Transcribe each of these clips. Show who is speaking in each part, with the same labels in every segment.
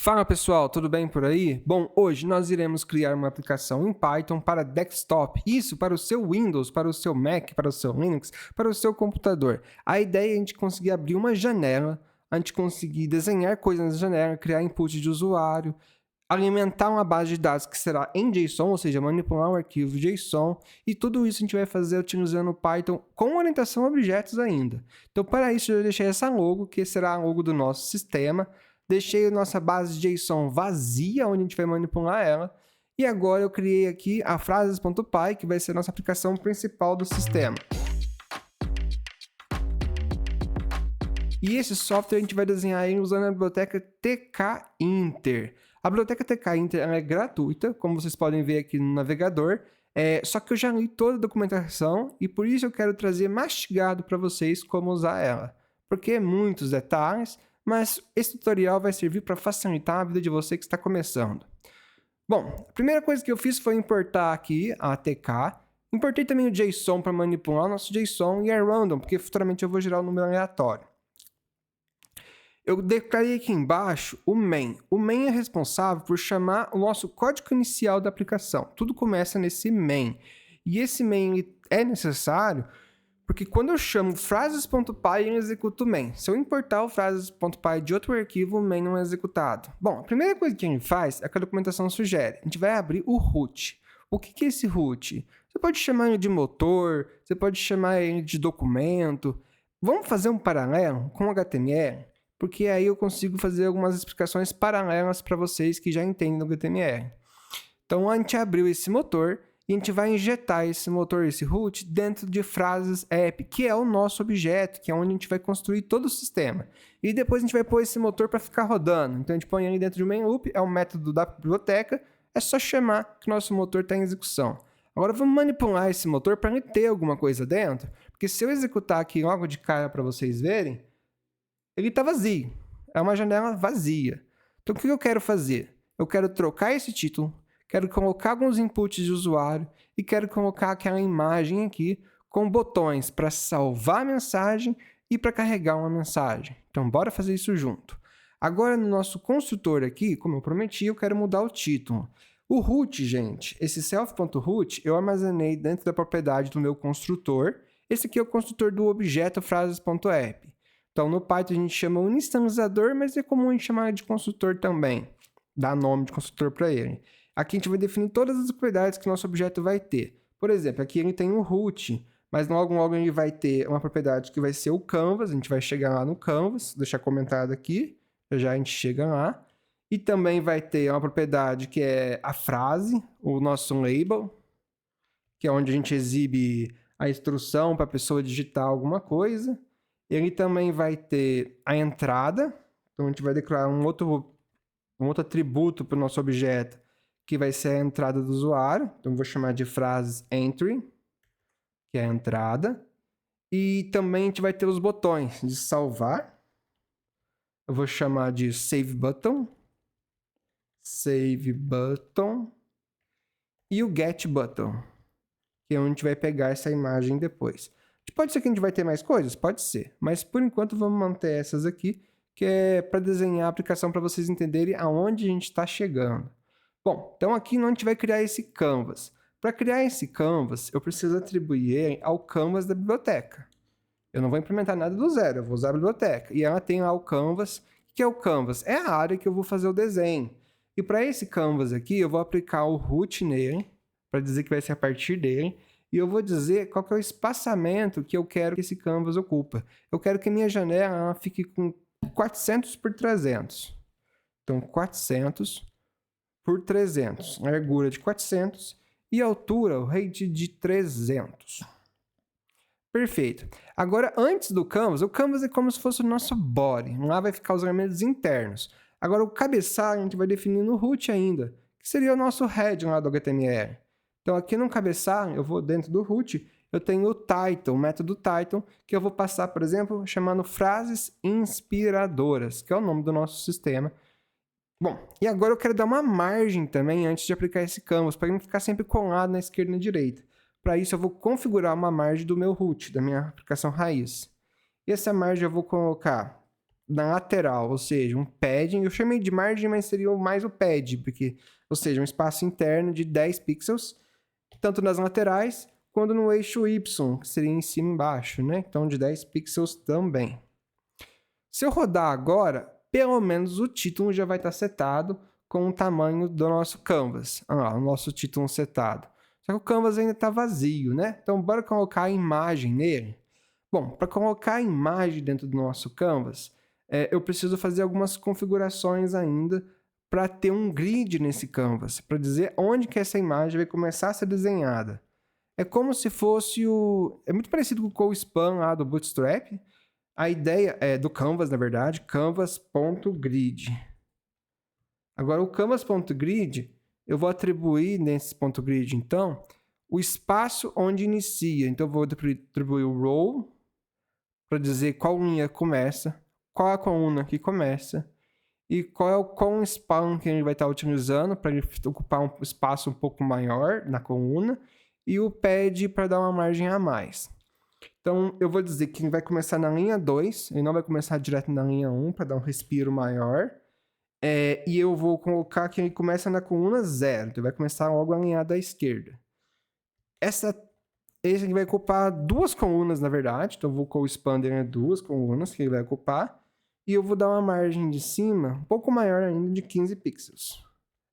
Speaker 1: Fala pessoal, tudo bem por aí? Bom, hoje nós iremos criar uma aplicação em Python para desktop, isso para o seu Windows, para o seu Mac, para o seu Linux, para o seu computador. A ideia é a gente conseguir abrir uma janela, a gente conseguir desenhar coisas na janela, criar input de usuário, alimentar uma base de dados que será em JSON, ou seja, manipular um arquivo JSON, e tudo isso a gente vai fazer utilizando o Python com orientação a objetos ainda. Então, para isso, eu deixei essa logo, que será a logo do nosso sistema. Deixei a nossa base de JSON vazia, onde a gente vai manipular ela. E agora eu criei aqui a frases.py, que vai ser a nossa aplicação principal do sistema. E esse software a gente vai desenhar ele usando a biblioteca tkinter. A biblioteca tkinter ela é gratuita, como vocês podem ver aqui no navegador. Só que eu já li toda a documentação e por isso eu quero trazer mastigado para vocês como usar ela. Porque é muitos detalhes, mas esse tutorial vai servir para facilitar a vida de você que está começando. Bom, a primeira coisa que eu fiz foi importar aqui a ATK. Importei também o JSON para manipular o nosso JSON e é random, porque futuramente eu vou gerar um número aleatório. Eu declarei aqui embaixo o main. O main é responsável por chamar o nosso código inicial da aplicação. Tudo começa nesse main. E esse main é necessário porque quando eu chamo frases.py, ele executa o main. Se eu importar o frases.py de outro arquivo, o main não é executado. Bom, a primeira coisa que a gente faz é que a documentação sugere. A gente vai abrir o root. O que é esse root? Você pode chamar ele de motor, você pode chamar ele de documento. Vamos fazer um paralelo com o HTML? Porque aí eu consigo fazer algumas explicações paralelas para vocês que já entendem do HTML. Então, a gente abriu esse motor e a gente vai injetar esse motor, esse root, dentro de frases app, que é o nosso objeto, que é onde a gente vai construir todo o sistema. E depois a gente vai pôr esse motor para ficar rodando. Então, a gente põe ele dentro de um main loop, é um método da biblioteca, é só chamar que o nosso motor está em execução. Agora, vamos manipular esse motor para ele ter alguma coisa dentro, porque se eu executar aqui logo de cara para vocês verem, ele está vazio, é uma janela vazia. Então, o que eu quero fazer? Eu quero trocar esse título, quero colocar alguns inputs de usuário e quero colocar aquela imagem aqui com botões para salvar a mensagem e para carregar uma mensagem. Então, bora fazer isso junto. Agora, no nosso construtor aqui, como eu prometi, eu quero mudar o título. O root, gente, esse self.root, eu armazenei dentro da propriedade do meu construtor. Esse aqui é o construtor do objeto frases.app. Então, no Python a gente chama um inicializador, mas é comum a gente chamar de construtor também. Dá nome de construtor para ele. Aqui a gente vai definir todas as propriedades que o nosso objeto vai ter. Por exemplo, aqui ele tem um root, mas logo ele vai ter uma propriedade que vai ser o canvas. A gente vai chegar lá no canvas, deixar comentado aqui, já a gente chega lá. E também vai ter uma propriedade que é a frase, o nosso label, que é onde a gente exibe a instrução para a pessoa digitar alguma coisa. Ele também vai ter a entrada, então a gente vai declarar um outro atributo para o nosso objeto, que vai ser a entrada do usuário. Então eu vou chamar de frases entry, que é a entrada. E também a gente vai ter os botões de salvar. Eu vou chamar de save button. E o get button, que é onde a gente vai pegar essa imagem depois. Pode ser que a gente vai ter mais coisas? Pode ser. Mas por enquanto vamos manter essas aqui, que é para desenhar a aplicação para vocês entenderem aonde a gente está chegando. Bom, então aqui a gente vai criar esse canvas. Para criar esse canvas, eu preciso atribuir ele ao canvas da biblioteca. Eu não vou implementar nada do zero, eu vou usar a biblioteca. E ela tem lá o canvas. O que é o canvas? É a área que eu vou fazer o desenho. E para esse canvas aqui, eu vou aplicar o root nele, para dizer que vai ser a partir dele. E eu vou dizer qual que é o espaçamento que eu quero que esse canvas ocupa. Eu quero que a minha janela ela fique com 400 por 300. Então, 400 por 300. Largura de 400 e altura, o height de 300. Perfeito. Agora, antes do canvas, o canvas é como se fosse o nosso body. Lá vai ficar os elementos internos. Agora, o cabeçalho a gente vai definir no root ainda, que seria o nosso head lá do HTML. Então, aqui no cabeçalho, eu vou dentro do root, eu tenho o title, o método title, que eu vou passar, por exemplo, chamando frases inspiradoras, que é o nome do nosso sistema. Bom, e agora eu quero dar uma margem também antes de aplicar esse canvas, para ele não ficar sempre colado na esquerda e na direita. Para isso, eu vou configurar uma margem do meu root, da minha aplicação raiz. E essa margem eu vou colocar na lateral, ou seja, um padding. Eu chamei de margem, mas seria mais o pad, porque, ou seja, um espaço interno de 10 pixels, tanto nas laterais quanto no eixo Y, que seria em cima e embaixo, né? Então, de 10 pixels também. Se eu rodar agora, pelo menos o título já vai estar setado com o tamanho do nosso canvas. Olha lá, o nosso título setado. Só que o canvas ainda está vazio, né? Então, bora colocar a imagem nele. Bom, para colocar a imagem dentro do nosso canvas, eu preciso fazer algumas configurações ainda para ter um grid nesse canvas, para dizer onde que essa imagem vai começar a ser desenhada. É como se fosse o... É muito parecido com o CoSpan lá do Bootstrap. A ideia é do Canvas, na verdade, canvas.grid. Agora, o canvas.grid, eu vou atribuir nesse ponto grid, então, o espaço onde inicia. Então, eu vou atribuir o row, para dizer qual linha começa, qual é a coluna que começa, e qual é o conspan que ele vai estar utilizando para ele ocupar um espaço um pouco maior na coluna, e o pad para dar uma margem a mais. Então, eu vou dizer que ele vai começar na linha 2, ele não vai começar direto na linha 1 para dar um respiro maior. E eu vou colocar que ele começa na coluna 0, então vai começar logo alinhado à esquerda. Esse aqui vai ocupar 2 colunas, na verdade, então eu vou co-expander em 2 colunas que ele vai ocupar, e eu vou dar uma margem de cima um pouco maior ainda, de 15 pixels.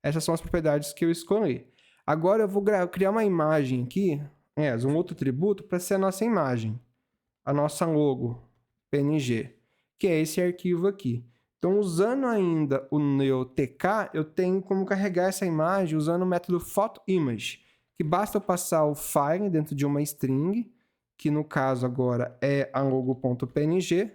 Speaker 1: Essas são as propriedades que eu escolhi. Agora eu vou criar uma imagem aqui, um outro atributo, para ser a nossa imagem, a nossa logo PNG, que é esse arquivo aqui. Então, usando ainda o meu TK, eu tenho como carregar essa imagem usando o método photoImage, que basta eu passar o file dentro de uma string, que no caso agora é a logo.png,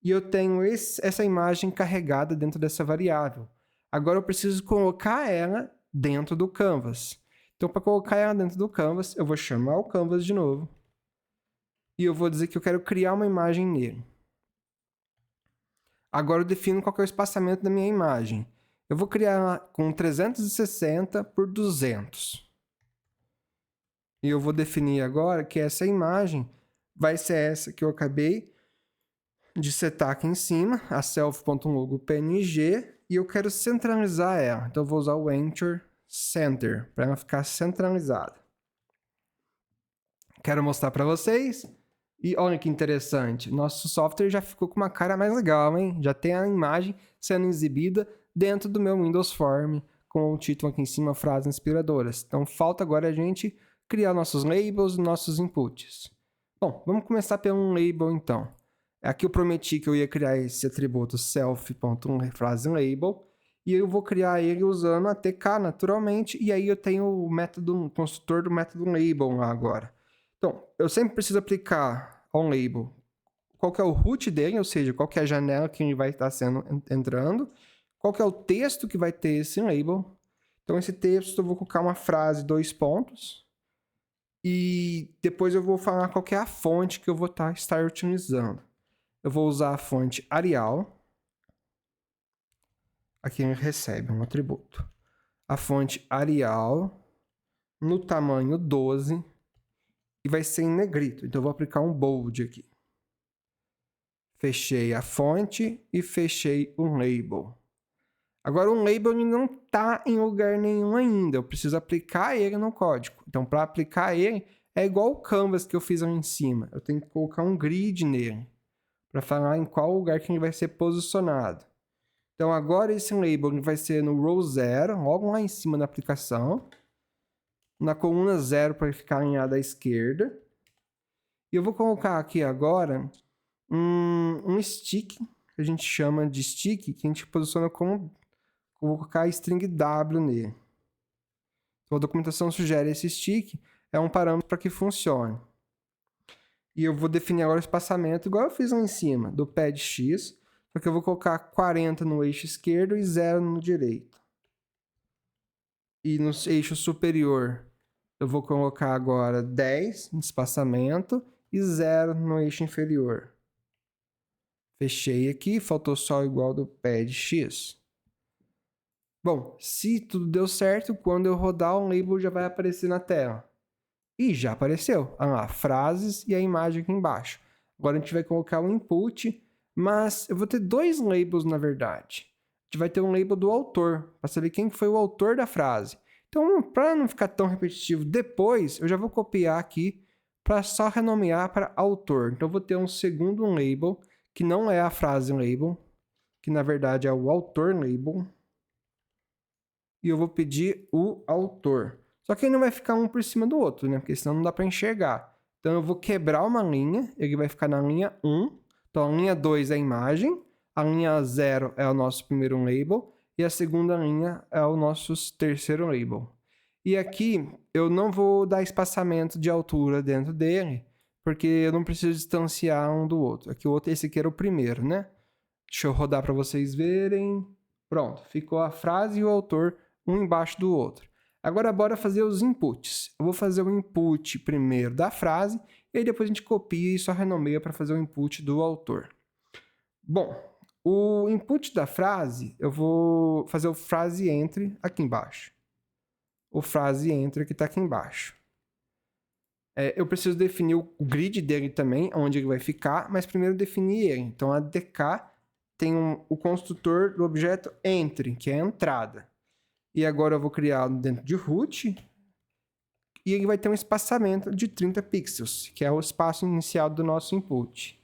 Speaker 1: e eu tenho essa imagem carregada dentro dessa variável. Agora eu preciso colocar ela dentro do canvas. Então, para colocar ela dentro do canvas, eu vou chamar o canvas de novo, e eu vou dizer que eu quero criar uma imagem nele. Agora eu defino qual que é o espaçamento da minha imagem. Eu vou criar ela com 360 por 200. E eu vou definir agora que essa imagem vai ser essa que eu acabei de setar aqui em cima, a self.logo.png, e eu quero centralizar ela. Então eu vou usar o Enter Center para ela ficar centralizada. Quero mostrar para vocês. E olha que interessante, nosso software já ficou com uma cara mais legal, hein? Já tem a imagem sendo exibida dentro do meu Windows Form, com o título aqui em cima, frases inspiradoras. Então falta agora a gente criar nossos labels e nossos inputs. Bom, vamos começar pelo label então. Aqui eu prometi que eu ia criar esse atributo self.fraseLabel, e eu vou criar ele usando a TK naturalmente, e aí eu tenho o método, o construtor do método label lá agora. Então, eu sempre preciso aplicar ao label qual que é o root dele, ou seja, qual que é a janela que ele vai estar entrando, qual que é o texto que vai ter esse label. Então, esse texto eu vou colocar uma frase, 2 pontos, e depois eu vou falar qual que é a fonte que eu vou estar utilizando. Eu vou usar a fonte Arial. Aqui ele recebe um atributo. A fonte Arial no tamanho 12, e vai ser em negrito. Então, eu vou aplicar um bold aqui. Fechei a fonte e fechei um label. Agora, um label ele não está em lugar nenhum ainda. Eu preciso aplicar ele no código. Então, para aplicar ele, é igual o canvas que eu fiz ali em cima. Eu tenho que colocar um grid nele, para falar em qual lugar que ele vai ser posicionado. Então, agora esse label ele vai ser no row 0, logo lá em cima da aplicação. Na coluna 0 para ficar alinhado à esquerda. E eu vou colocar aqui agora um stick, que a gente chama de stick, que a gente posiciona como... Vou colocar a string W nele. Então, a documentação sugere esse stick, é um parâmetro para que funcione. E eu vou definir agora o espaçamento, igual eu fiz lá em cima, do pad X, porque eu vou colocar 40 no eixo esquerdo e 0 no direito. E no eixo superior, eu vou colocar agora 10 no espaçamento e 0 no eixo inferior. Fechei aqui, faltou só o igual do pad X. Bom, se tudo deu certo, quando eu rodar o label já vai aparecer na tela. E já apareceu. Olha lá, frases e a imagem aqui embaixo. Agora a gente vai colocar o input, mas eu vou ter dois labels na verdade. A gente vai ter um label do autor, para saber quem foi o autor da frase. Então, para não ficar tão repetitivo depois, eu já vou copiar aqui para só renomear para autor. Então, eu vou ter um segundo label, que não é a frase label, que na verdade é o autor label. E eu vou pedir o autor. Só que ele não vai ficar um por cima do outro, né? Porque senão não dá para enxergar. Então, eu vou quebrar uma linha, ele vai ficar na linha 1. Então, a linha 2 é a imagem, a linha 0 é o nosso primeiro label, e a segunda linha é o nosso terceiro label. E aqui, eu não vou dar espaçamento de altura dentro dele, porque eu não preciso distanciar um do outro. Aqui, esse aqui era o primeiro, né? Deixa eu rodar para vocês verem. Pronto, ficou a frase e o autor um embaixo do outro. Agora, bora fazer os inputs. Eu vou fazer o input primeiro da frase, e aí depois a gente copia e só renomeia para fazer o input do autor. Bom, o input da frase, eu vou fazer o frase entre aqui embaixo. O frase entre que está aqui embaixo. Eu preciso definir o grid dele também, onde ele vai ficar, mas primeiro definir ele. Então, a DK tem o construtor do objeto entre, que é a entrada. E agora eu vou criar dentro de root, e ele vai ter um espaçamento de 30 pixels, que é o espaço inicial do nosso input.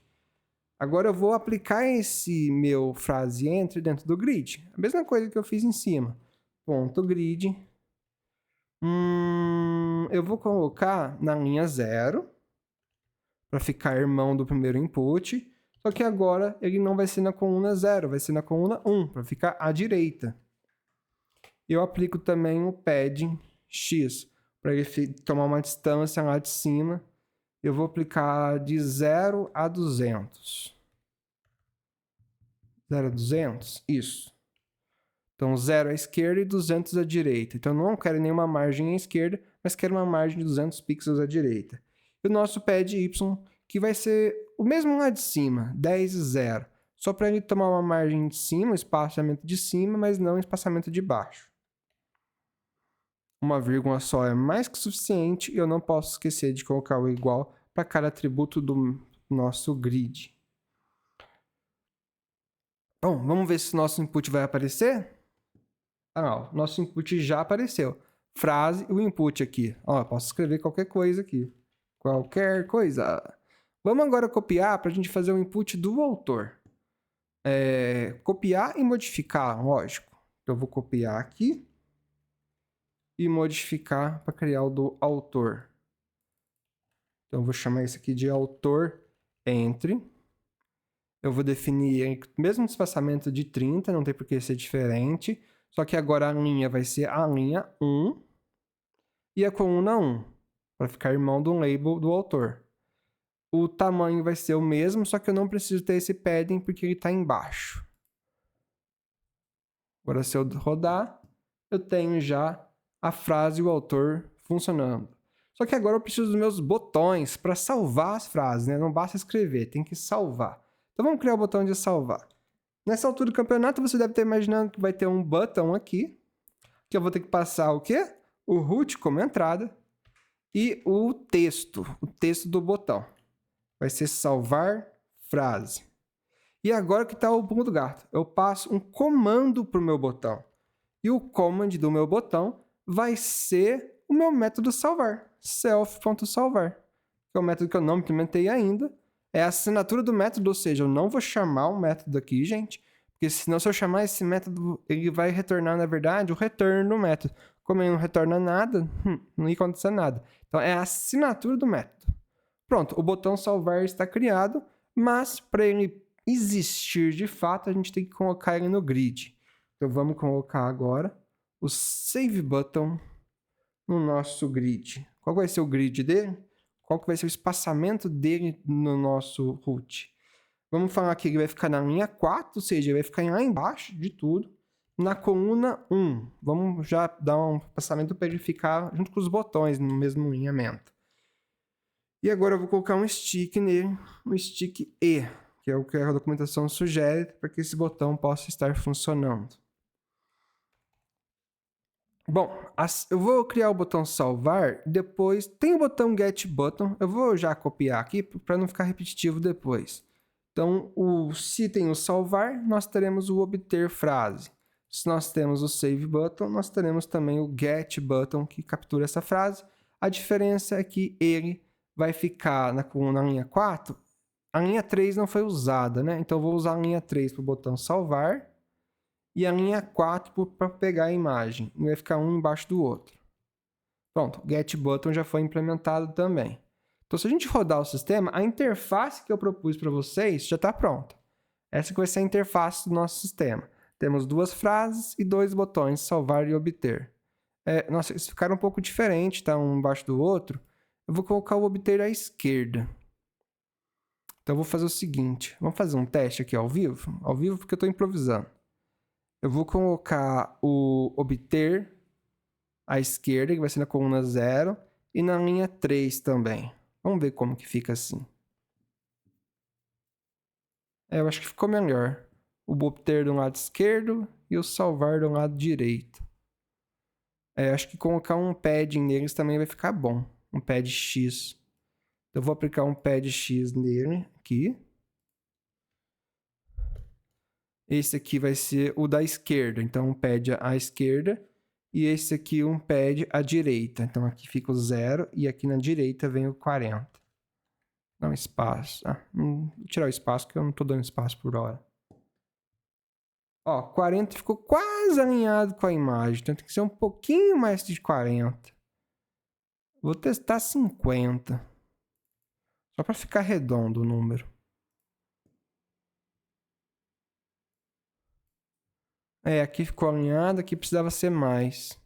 Speaker 1: Agora eu vou aplicar esse meu frase entre dentro do grid. A mesma coisa que eu fiz em cima. Ponto grid. Eu vou colocar na linha 0, para ficar irmão do primeiro input. Só que agora ele não vai ser na coluna 0, vai ser na coluna 1, para ficar à direita. Eu aplico também o padding X, para ele tomar uma distância lá de cima. Eu vou aplicar de 0 a 200. 0 a 200? Isso. Então, 0 à esquerda e 200 à direita. Então, eu não quero nenhuma margem à esquerda, mas quero uma margem de 200 pixels à direita. E o nosso pad Y, que vai ser o mesmo lá de cima, 10 e 0. Só para ele tomar uma margem de cima, um espaçamento de cima, mas não um espaçamento de baixo. Uma vírgula só é mais que suficiente e eu não posso esquecer de colocar o igual para cada atributo do nosso grid. Bom, vamos ver se o nosso input vai aparecer? Não, nosso input já apareceu. Frase e o input aqui. Posso escrever qualquer coisa aqui. Qualquer coisa. Vamos agora copiar para a gente fazer o input do autor. Copiar e modificar, lógico. Então, eu vou copiar aqui e modificar para criar o do autor. Então, eu vou chamar isso aqui de autor entre. Eu vou definir o mesmo espaçamento de 30, não tem por que ser diferente. Só que agora a linha vai ser a linha 1 e a coluna 1, para ficar irmão do label do autor. O tamanho vai ser o mesmo, só que eu não preciso ter esse padding porque ele está embaixo. Agora, se eu rodar, eu tenho já a frase e o autor funcionando. Só que agora eu preciso dos meus botões para salvar as frases, né? Não basta escrever, tem que salvar. Então vamos criar o botão de salvar. Nessa altura do campeonato, você deve estar imaginando que vai ter um botão aqui, que eu vou ter que passar o quê? O root como entrada e o texto do botão. Vai ser salvar frase. E agora que está o pulo do gato. Eu passo um comando para o meu botão. E o command do meu botão vai ser o meu método salvar. Self.salvar. Que é o método que eu não implementei ainda. É a assinatura do método, ou seja, eu não vou chamar o método aqui, gente. Porque senão, se eu chamar esse método, ele vai retornar, na verdade, o return do método. Como ele não retorna nada, não ia acontecer nada. Então, é a assinatura do método. Pronto, o botão salvar está criado, mas para ele existir de fato, a gente tem que colocar ele no grid. Então, vamos colocar agora o save button no nosso grid. Qual vai ser o grid dele? Qual que vai ser o espaçamento dele no nosso root? Vamos falar que ele vai ficar na linha 4, ou seja, ele vai ficar lá embaixo de tudo, na coluna 1. Vamos já dar um espaçamento para ele ficar junto com os botões no mesmo alinhamento. E agora eu vou colocar um stick nele, um stick E, que é o que a documentação sugere para que esse botão possa estar funcionando. Bom, eu vou criar o botão salvar, depois tem o botão get button, eu vou já copiar aqui para não ficar repetitivo depois. Então, se tem o salvar, nós teremos o obter frase. Se nós temos o save button, nós teremos também o get button, que captura essa frase. A diferença é que ele vai ficar na linha 4. A linha 3 não foi usada, né? Então, eu vou usar a linha 3 para o botão salvar e a linha 4 para pegar a imagem. E vai ficar um embaixo do outro. Pronto, o get button já foi implementado também. Então, se a gente rodar o sistema, a interface que eu propus para vocês já está pronta. Essa que vai ser a interface do nosso sistema. Temos 2 frases e 2 botões, salvar e obter. Nossa, eles ficaram um pouco diferentes, tá? Um embaixo do outro. Eu vou colocar o obter à esquerda. Então, eu vou fazer o seguinte. Vamos fazer um teste aqui ao vivo? Ao vivo porque eu estou improvisando. Eu vou colocar o obter à esquerda, que vai ser na coluna 0, e na linha 3 também. Vamos ver como que fica assim. Eu acho que ficou melhor. O obter do lado esquerdo e o salvar do lado direito. Acho que colocar um padding neles também vai ficar bom. Um pad X. Eu vou aplicar um pad X nele aqui. Esse aqui vai ser o da esquerda. Então, um pad à esquerda. E esse aqui, um pad à direita. Então, aqui fica o 0 e aqui na direita vem o 40. Dá um espaço. Vou tirar o espaço, porque eu não estou dando espaço por hora. Ó, 40 ficou quase alinhado com a imagem. Então, tem que ser um pouquinho mais de 40. Vou testar 50. Só para ficar redondo o número. Aqui ficou alinhado, aqui precisava ser mais.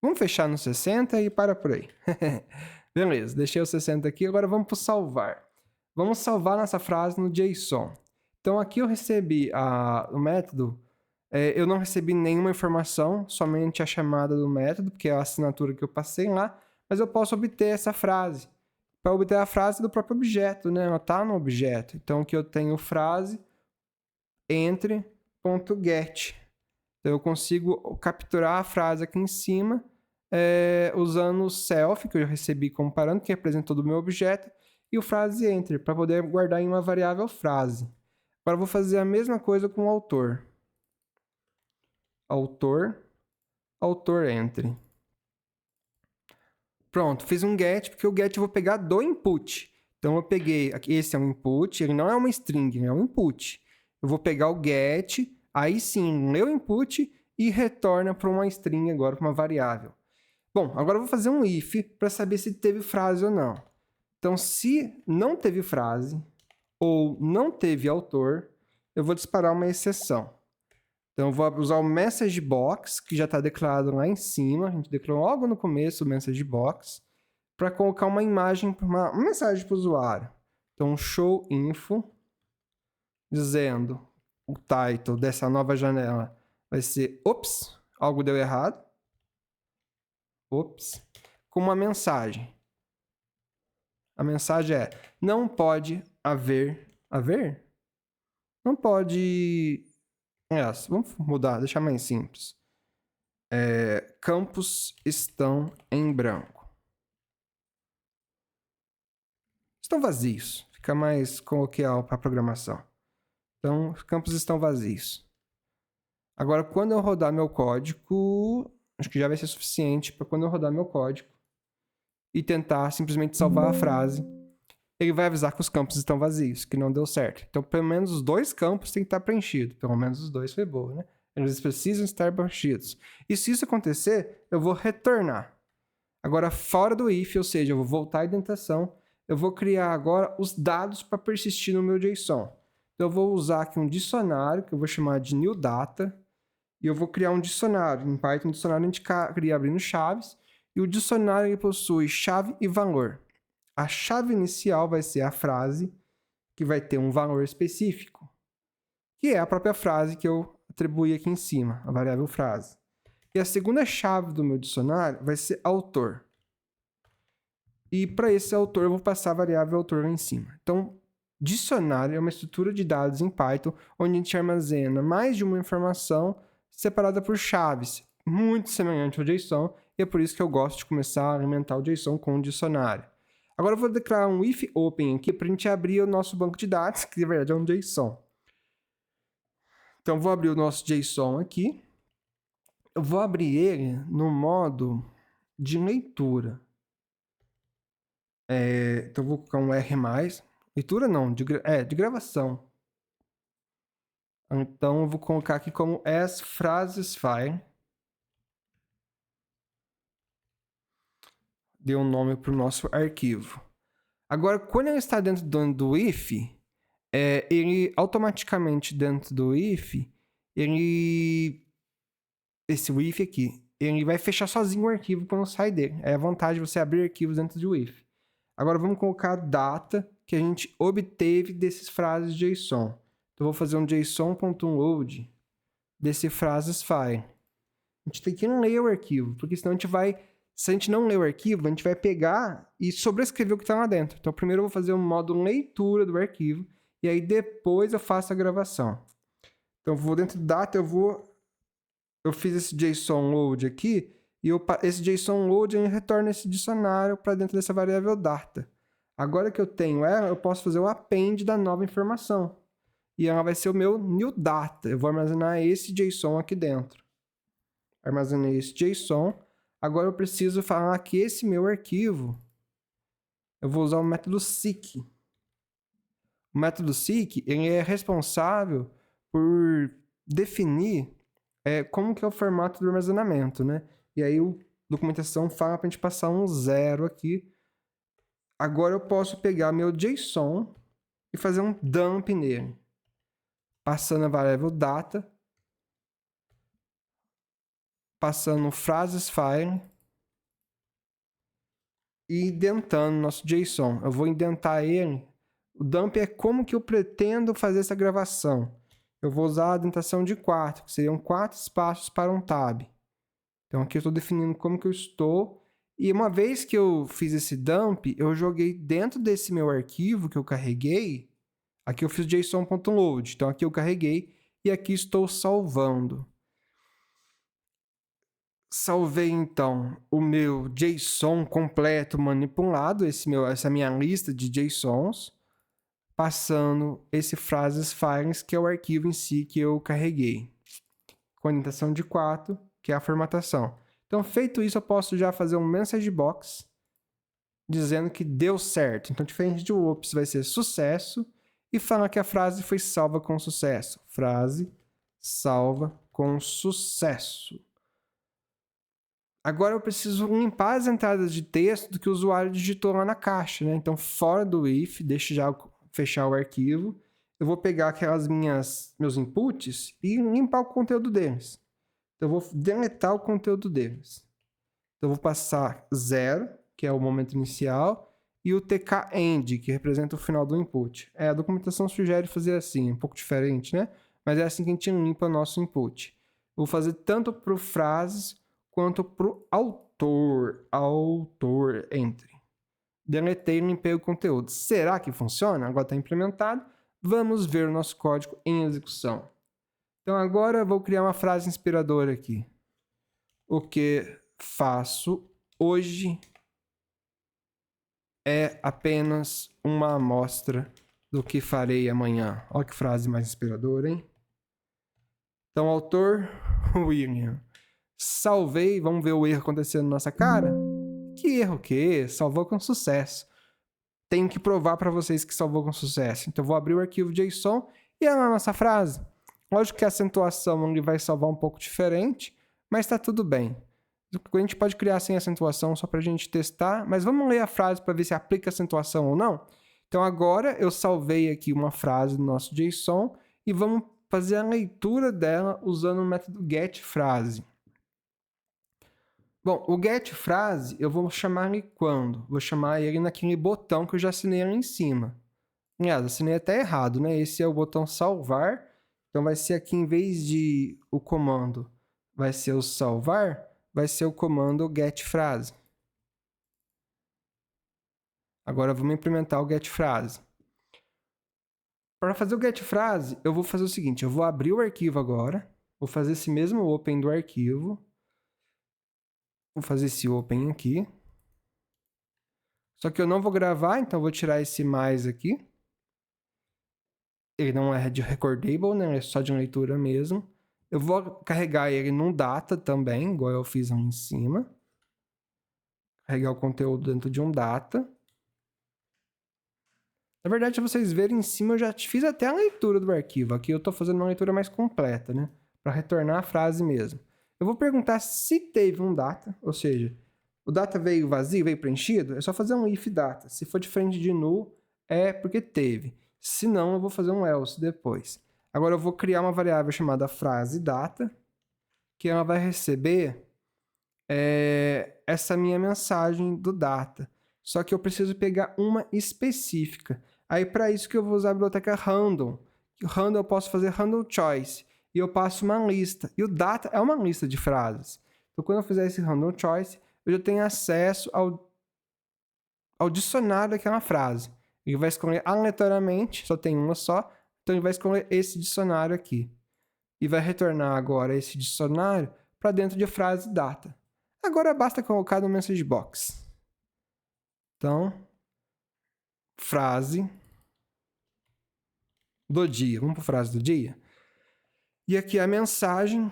Speaker 1: Vamos fechar no 60 e para por aí. Beleza, deixei o 60 aqui, agora vamos para o salvar. Vamos salvar nossa frase no JSON. Então aqui eu recebi o método, eu não recebi nenhuma informação, somente a chamada do método, porque é a assinatura que eu passei lá, mas eu posso obter essa frase. Para obter a frase do próprio objeto, né? Ela está no objeto. Então aqui eu tenho frase entre.get. Então eu consigo capturar a frase aqui em cima usando o self, que eu recebi como parâmetro, que representa todo o meu objeto, e o frase enter, para poder guardar em uma variável frase. Agora eu vou fazer a mesma coisa com o autor. Autor entre. Pronto, fiz um get, porque o get eu vou pegar do input. Então eu peguei, aqui, esse é um input, ele não é uma string, é um input. Eu vou pegar o get, aí sim, lê o input e retorna para uma string agora, para uma variável. Bom, agora eu vou fazer um if para saber se teve frase ou não. Então, se não teve frase ou não teve autor, eu vou disparar uma exceção. Então, eu vou usar o message box, que já está declarado lá em cima. A gente declarou logo no começo o message box, para colocar uma imagem, uma mensagem para o usuário. Então, show info, dizendo o title dessa nova janela vai ser ops, algo deu errado. Ops, com uma mensagem. A mensagem é: não pode haver. Não pode. Vamos mudar, deixar mais simples. Campos estão em branco. Estão vazios. Fica mais coloquial para a programação. Então, os campos estão vazios. Agora, quando eu rodar meu código, acho que já vai ser suficiente para quando eu rodar meu código e tentar simplesmente salvar a frase, ele vai avisar que os campos estão vazios, que não deu certo. Então, pelo menos os 2 campos têm que estar preenchidos. Pelo menos os 2 foi boa, né? Eles precisam estar preenchidos. E se isso acontecer, eu vou retornar. Agora, fora do if, ou seja, eu vou voltar à indentação, eu vou criar agora os dados para persistir no meu JSON. Então, eu vou usar aqui um dicionário, que eu vou chamar de new data, e eu vou criar um dicionário. Em Python, um dicionário a gente cria abrindo chaves, e o dicionário ele possui chave e valor. A chave inicial vai ser a frase, que vai ter um valor específico, que é a própria frase que eu atribuí aqui em cima, a variável frase. E a segunda chave do meu dicionário vai ser autor. E para esse autor eu vou passar a variável autor lá em cima. Então, dicionário é uma estrutura de dados em Python onde a gente armazena mais de uma informação separada por chaves, muito semelhante ao JSON, e é por isso que eu gosto de começar a alimentar o JSON com um dicionário. Agora eu vou declarar um if open aqui para a gente abrir o nosso banco de dados, que na verdade é um JSON. Então, vou abrir o nosso JSON aqui. Eu vou abrir ele no modo de leitura. Então, eu vou colocar um R+. Leitura não, de gravação. Então, eu vou colocar aqui como as phrases file. Deu um nome para o nosso arquivo. Agora, quando ele está dentro do if, ele automaticamente dentro do if, esse if aqui, ele vai fechar sozinho o arquivo quando sai dele. É a vantagem de você abrir arquivos dentro do if. Agora vamos colocar a data que a gente obteve desses frases JSON. Então vou fazer um JSON.load desse frases file. A gente tem que ler o arquivo, porque senão a gente vai... Se a gente não ler o arquivo, a gente vai pegar e sobrescrever o que está lá dentro. Então primeiro eu vou fazer um modo leitura do arquivo, e aí depois eu faço a gravação. Então eu vou dentro do data, eu fiz esse JSON load aqui, e esse JSON load ele retorna esse dicionário para dentro dessa variável data. Agora que eu tenho ela, eu posso fazer o append da nova informação. E ela vai ser o meu new data. Eu vou armazenar esse JSON aqui dentro. Armazenei esse JSON. Agora eu preciso falar que esse meu arquivo, eu vou usar o método seek. O método seek ele é responsável por definir como que é o formato do armazenamento, né? E aí a documentação fala para a gente passar um 0 aqui. Agora eu posso pegar meu JSON e fazer um dump nele. Passando a variável data. Passando phrases file. E indentando nosso JSON. Eu vou indentar ele. O dump é como que eu pretendo fazer essa gravação. Eu vou usar a indentação de 4, que seriam 4 espaços para um tab. Então aqui eu estou definindo como que eu estou. E uma vez que eu fiz esse dump, eu joguei dentro desse meu arquivo que eu carreguei. Aqui eu fiz json.load. Então aqui eu carreguei e aqui estou salvando. Salvei então o meu JSON completo manipulado, essa minha lista de JSONs, passando esse phrases files, que é o arquivo em si que eu carreguei, com a indentação de 4, que é a formatação. Então, feito isso, eu posso já fazer um message box dizendo que deu certo. Então, diferente de ops, vai ser sucesso, e fala que a frase foi salva com sucesso. Frase salva com sucesso. Agora eu preciso limpar as entradas de texto do que o usuário digitou lá na caixa, né? Então, fora do if, deixa já fechar o arquivo. Eu vou pegar meus inputs e limpar o conteúdo deles. Então, eu vou deletar o conteúdo deles. Então, eu vou passar 0, que é o momento inicial, e o tk-end, que representa o final do input. A documentação sugere fazer assim, um pouco diferente, né? Mas é assim que a gente limpa o nosso input. Eu vou fazer tanto para o frases quanto para o autor entre. Deletei e limpei o conteúdo. Será que funciona? Agora está implementado. Vamos ver o nosso código em execução. Então agora eu vou criar uma frase inspiradora aqui. O que faço hoje é apenas uma amostra do que farei amanhã. Olha que frase mais inspiradora, hein? Então, autor, William. Salvei, vamos ver o erro acontecendo na nossa cara? Que erro que? Salvou com sucesso. Tenho que provar para vocês que salvou com sucesso. Então, eu vou abrir o arquivo JSON e olha a nossa frase. Lógico que a acentuação ele vai salvar um pouco diferente, mas está tudo bem. A gente pode criar sem acentuação só para a gente testar, mas vamos ler a frase para ver se aplica acentuação ou não? Então, agora eu salvei aqui uma frase do nosso JSON e vamos fazer a leitura dela usando o método getFrase. Bom, o getFrase eu vou chamar ele quando? Vou chamar ele naquele botão que eu já assinei ali em cima. Aliás, assinei até errado, né? Esse é o botão salvar. Então vai ser aqui, em vez de o comando vai ser o salvar, vai ser o comando getFrase. Agora vamos implementar o getFrase. Para fazer o getFrase, eu vou fazer o seguinte, eu vou abrir o arquivo agora, vou fazer esse mesmo open do arquivo. Vou fazer esse open aqui. Só que eu não vou gravar, então eu vou tirar esse mais aqui. Ele não é de recordable, né? É só de leitura mesmo. Eu vou carregar ele num data também, igual eu fiz ali em cima. Carregar o conteúdo dentro de um data. Na verdade, se vocês verem em cima, eu já fiz até a leitura do arquivo. Aqui eu estou fazendo uma leitura mais completa, né? Para retornar a frase mesmo. Eu vou perguntar se teve um data, ou seja, o data veio vazio, veio preenchido, é só fazer um if data. Se for diferente de null, é porque teve. Se não, eu vou fazer um else depois. Agora eu vou criar uma variável chamada frase data, que ela vai receber essa minha mensagem do data. Só que eu preciso pegar uma específica. Aí, para isso que eu vou usar a biblioteca random. O random eu posso fazer random choice. E eu passo uma lista. E o data é uma lista de frases. Então, quando eu fizer esse random choice, eu já tenho acesso ao dicionário daquela frase. Ele vai escolher aleatoriamente, só tem uma só. Então, ele vai escolher esse dicionário aqui. E vai retornar agora esse dicionário para dentro de frase data. Agora basta colocar no message box. Então, frase do dia. Vamos para a frase do dia? E aqui a mensagem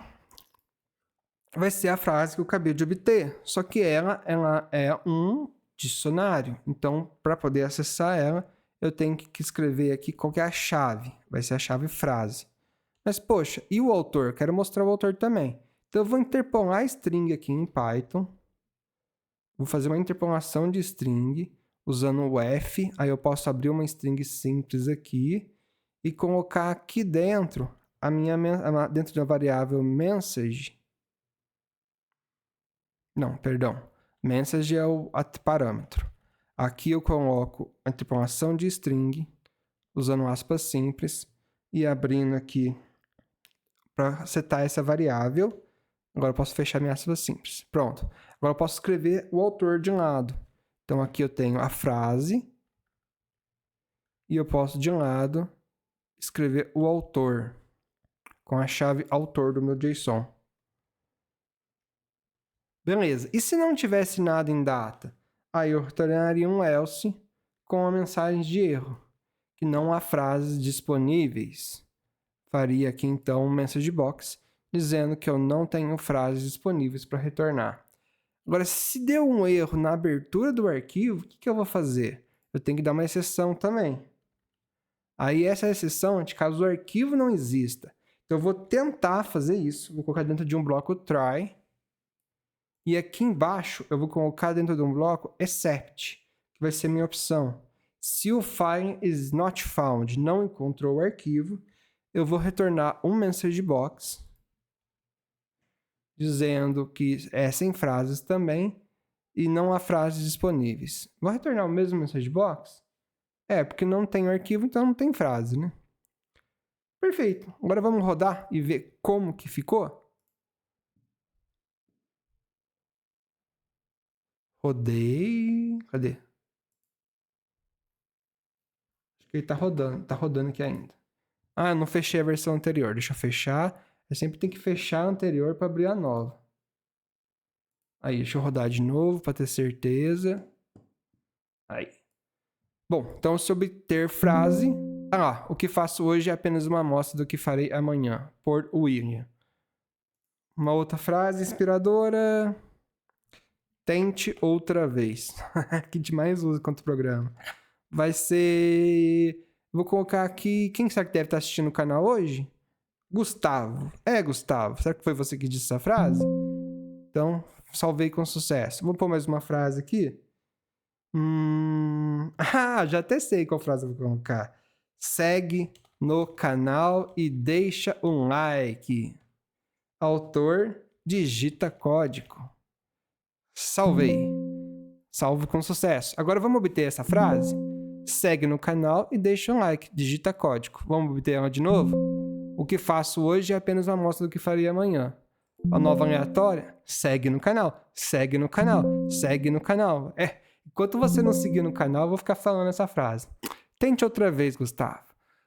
Speaker 1: vai ser a frase que eu acabei de obter. Só que ela é um dicionário. Então, para poder acessar ela, eu tenho que escrever aqui qual que é a chave. Vai ser a chave frase. Mas, poxa, e o autor? Quero mostrar o autor também. Então, eu vou interpolar a string aqui em Python. Vou fazer uma interpolação de string usando o F. Aí eu posso abrir uma string simples aqui e colocar aqui dentro dentro da variável message. Não, perdão. Message é o parâmetro. Aqui eu coloco a interpolação de string usando aspas simples e abrindo aqui para setar essa variável. Agora eu posso fechar minha aspas simples. Pronto. Agora eu posso escrever o autor de um lado. Então aqui eu tenho a frase e eu posso de um lado escrever o autor com a chave autor do meu JSON. Beleza. E se não tivesse nada em data? Aí eu retornaria um else com a mensagem de erro, que não há frases disponíveis. Faria aqui então um message box dizendo que eu não tenho frases disponíveis para retornar. Agora, se deu um erro na abertura do arquivo, o que eu vou fazer? Eu tenho que dar uma exceção também. Aí essa exceção é de caso o arquivo não exista. Então eu vou tentar fazer isso. Vou colocar dentro de um bloco try. E aqui embaixo eu vou colocar dentro de um bloco except, que vai ser a minha opção. Se o file is not found, não encontrou o arquivo, eu vou retornar um message box dizendo que é sem frases também e não há frases disponíveis. Vou retornar o mesmo message box? Porque não tem arquivo, então não tem frase, né? Perfeito. Agora vamos rodar e ver como que ficou? Rodei... Cadê? Acho que ele tá rodando aqui ainda. Ah, eu não fechei a versão anterior. Deixa eu fechar. Eu sempre tenho que fechar a anterior para abrir a nova. Aí, deixa eu rodar de novo para ter certeza. Aí. Bom, então se obter frase... o que faço hoje é apenas uma amostra do que farei amanhã. Por William. Uma outra frase inspiradora. Tente outra vez. Que demais usa quanto programa. Vai ser... Vou colocar aqui... Quem será que deve estar assistindo o canal hoje? Gustavo. Gustavo. Será que foi você que disse essa frase? Então, salvei com sucesso. Vou pôr mais uma frase aqui. Já até sei qual frase eu vou colocar. Segue no canal e deixa um like. Autor, digita código. Salvei. Salvo com sucesso. Agora vamos obter essa frase? Segue no canal e deixa um like. Digita código. Vamos obter ela de novo? O que faço hoje é apenas uma amostra do que faria amanhã. A nova aleatória? Segue no canal. Segue no canal. Segue no canal. Enquanto você não seguir no canal, eu vou ficar falando essa frase. Tente outra vez, Gustavo.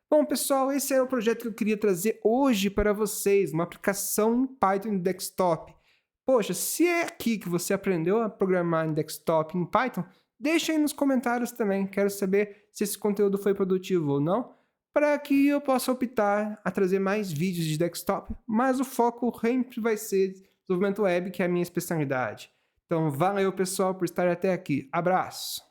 Speaker 1: Bom, pessoal, esse é o projeto que eu queria trazer hoje para vocês. Uma aplicação em Python em desktop. Poxa, se é aqui que você aprendeu a programar em desktop em Python, Deixa aí nos comentários também, quero saber se esse conteúdo foi produtivo ou não, para que eu possa optar a trazer mais vídeos de desktop, mas o foco sempre vai ser desenvolvimento web, que é a minha especialidade. Então valeu pessoal por estar até aqui, abraço!